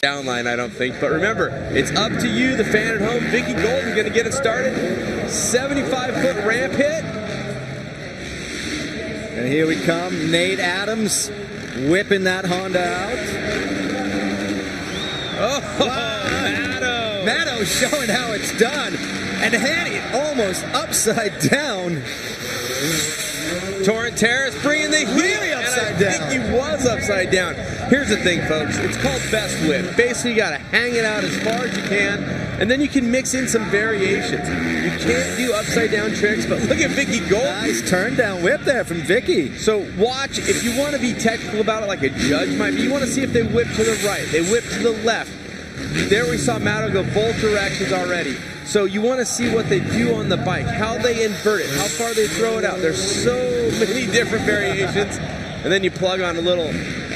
down line, I don't think. But remember, it's up to you, the fan at home. Vicky Golden going to get it started. 75-foot ramp hit. And here we come. Nate Adams whipping that Honda out. Oh, wow. Maddo showing how it's done. And Hanny almost upside down. Torronteras bringing the heat. Really upside down. I think he was upside down. Here's the thing, folks. It's called best whip. Basically, you got to hang it out as far as you can, and then you can mix in some variations. You can't do upside down tricks, but look at Vicky Golden. Nice turn down whip there from Vicky. So watch, if you want to be technical about it like a judge might be, you want to see if they whip to the right, they whip to the left. There we saw Maddo go both directions already. So you want to see what they do on the bike, how they invert it, how far they throw it out. There's so many different variations. And then you plug on a little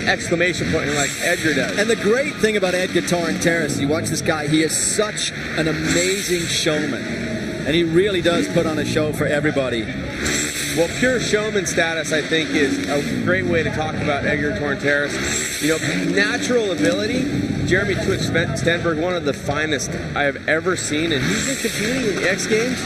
exclamation point like Edgar does. And the great thing about Edgar Torronteras, you watch this guy, he is such an amazing showman. And he really does put on a show for everybody. Well, pure showman status, I think, is a great way to talk about Edgar Torronteras. You know, natural ability, Jeremy Twitch Stenberg, one of the finest I have ever seen, and he's been competing in the X Games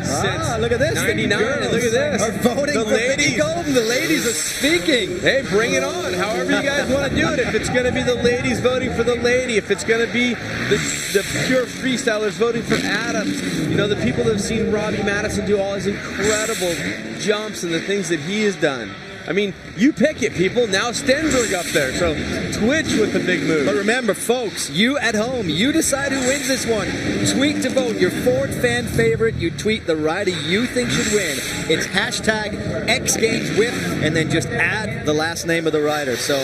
since look at this. 99, and look at this. Are voting the for ladies. Vicky Golden. The ladies are speaking. Hey, bring it on. However you guys want to do it. If it's going to be the ladies voting for the lady, if it's going to be the pure freestylers voting for Adams, you know, the people that have seen Robbie Madison do all his incredible jumps and the things that he has done. I mean, you pick it, people. Now Stenberg up there. So Twitch with the big move. But remember, folks, you at home, you decide who wins this one. Tweet to vote your Ford fan favorite. You tweet the rider you think should win. It's hashtag XGamesWhip, and then just add the last name of the rider. So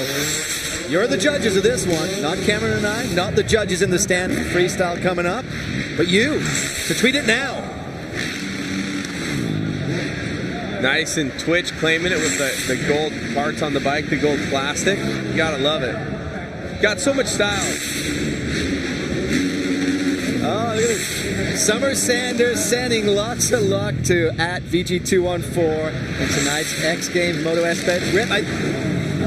you're the judges of this one. Not Cameron and I, not the judges in the stand for freestyle coming up, but you. So tweet it now. Nice, and Twitch claiming it with the gold parts on the bike, the gold plastic. You gotta love it. Got so much style. Oh, look at this. Summer Sanders sending lots of luck to @VG214 in tonight's X Games Moto S Bet Whip.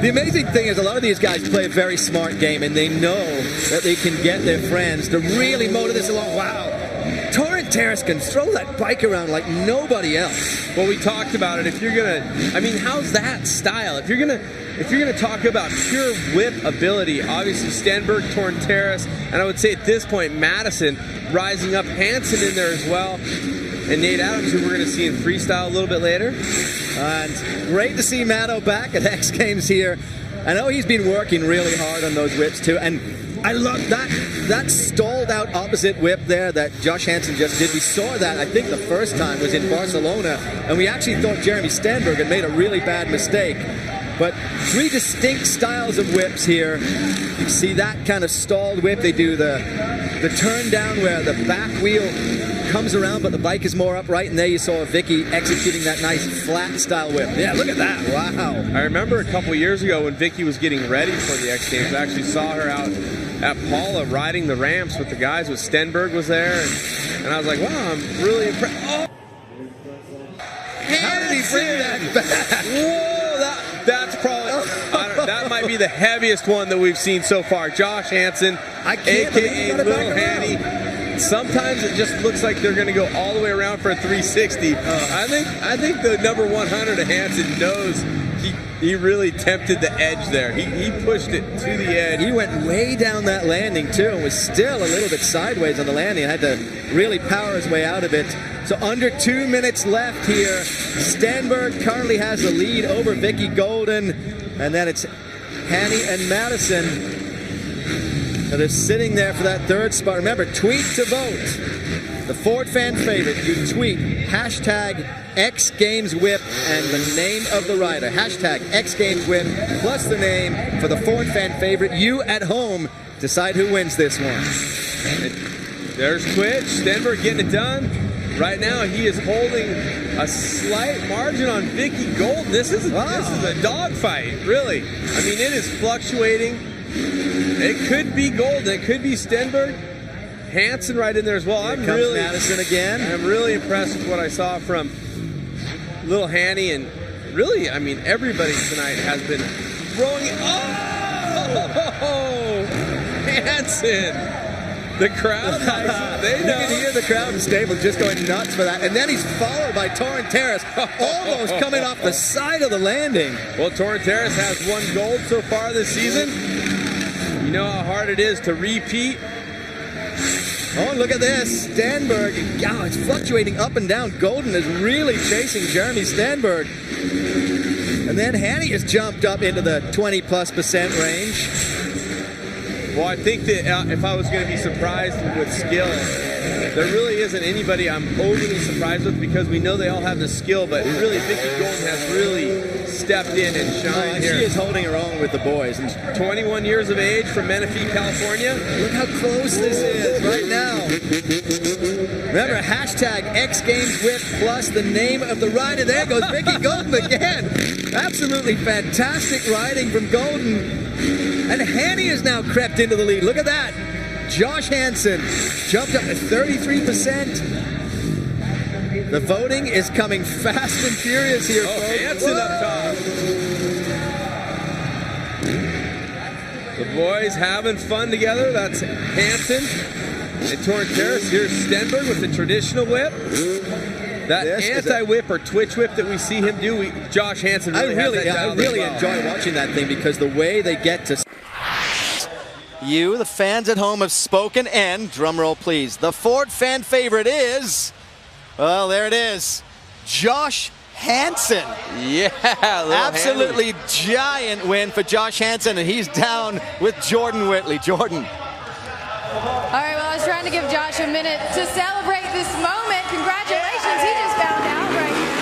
The amazing thing is a lot of these guys play a very smart game, and they know that they can get their friends to really motor this along. Wow. Torronteras can throw that bike around like nobody else. Well, we talked about it. If you're gonna, I mean, how's that style? If you're gonna talk about pure whip ability, obviously Stenberg, Torronteras, and I would say at this point Madison rising up, Hansen in there as well, and Nate Adams, who we're gonna see in freestyle a little bit later. And great to see Maddo back at X Games here. I know he's been working really hard on those whips too, and I love that stalled out opposite whip there that Josh Hansen just did. We saw that, I think the first time was in Barcelona, and we actually thought Jeremy Stenberg had made a really bad mistake. But three distinct styles of whips here. You see that kind of stalled whip. They do the turn down where the back wheel comes around, but the bike is more upright, and there you saw Vicky executing that nice flat style whip. Yeah, look at that. Wow. I remember a couple years ago when Vicky was getting ready for the X Games, I actually saw her out at Paula riding the ramps with the guys. With Stenberg was there, and I was like, wow, I'm really impressed. Oh! How did he bring that back? Whoa, that's probably, that might be the heaviest one that we've seen so far. Josh Hansen, a.k.a. Little Hanny. Sometimes it just looks like they're going to go all the way around for a 360. I think the number 100 of Hansen knows he really tempted the edge there. He pushed it to the edge. He went way down that landing too, and was still a little bit sideways on the landing. Had to really power his way out of it. So under 2 minutes left here. Stenberg currently has the lead over Vicky Golden, and then it's Hanny and Madison that are sitting there for that third spot. Remember, tweet to vote. The Ford fan favorite, you tweet hashtag XGamesWhip and the name of the rider. Hashtag XGamesWhip plus the name for the Ford fan favorite. You at home decide who wins this one. There's Twitch. Stenberg getting it done. Right now he is holding a slight margin on Vicky Golden. This is a dogfight, really. I mean, it is fluctuating. It could be Golden. It could be Stenberg. Hansen right in there as well. Here comes Madison again. I'm really impressed with what I saw from Little Hanny, and really, I mean, everybody tonight has been throwing it. Oh! Oh, Hansen. The crowd, they know. You can hear the crowd in stable just going nuts for that. And then he's followed by Torronteras, almost coming off the side of the landing. Well, Torronteras has 1 gold so far this season. You know how hard it is to repeat. Oh, look at this. Stenberg, wow, it's fluctuating up and down. Golden is really chasing Jeremy Stenberg. And then Hanny has jumped up into the 20+% range. Well, I think that if I was going to be surprised with skill, there really isn't anybody I'm overly surprised with because we know they all have the skill, but really Vicky Golden has really stepped in and shined here. She is holding her own with the boys. And 21 years of age from Menifee, California. look how close this is right now. Remember, hashtag XGamesWhip plus the name of the rider. There goes Vicky Golden again. Absolutely fantastic riding from Golden. And Hanny has now crept into the lead. Look at that. Josh Hansen jumped up to 33%. The voting is coming fast and furious here, folks. Hansen up top. The boys having fun together. That's Hansen and Torronteras. Here's Stenberg with the traditional whip. That anti-whip or twitch whip that we see him do, Josh Hansen really has that down. I really enjoy watching that thing because the way they get to... You, the fans at home, have spoken, and, drumroll please, the Ford fan favorite is... Well, there it is. Josh Hansen. Yeah, Absolutely giant win for Josh Hansen, and he's down with Jordan Whitley. Jordan. All right, well, I was trying to give Josh a minute to celebrate this moment. Congratulations, he just found out right here.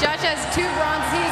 Josh has 2 bronze. He's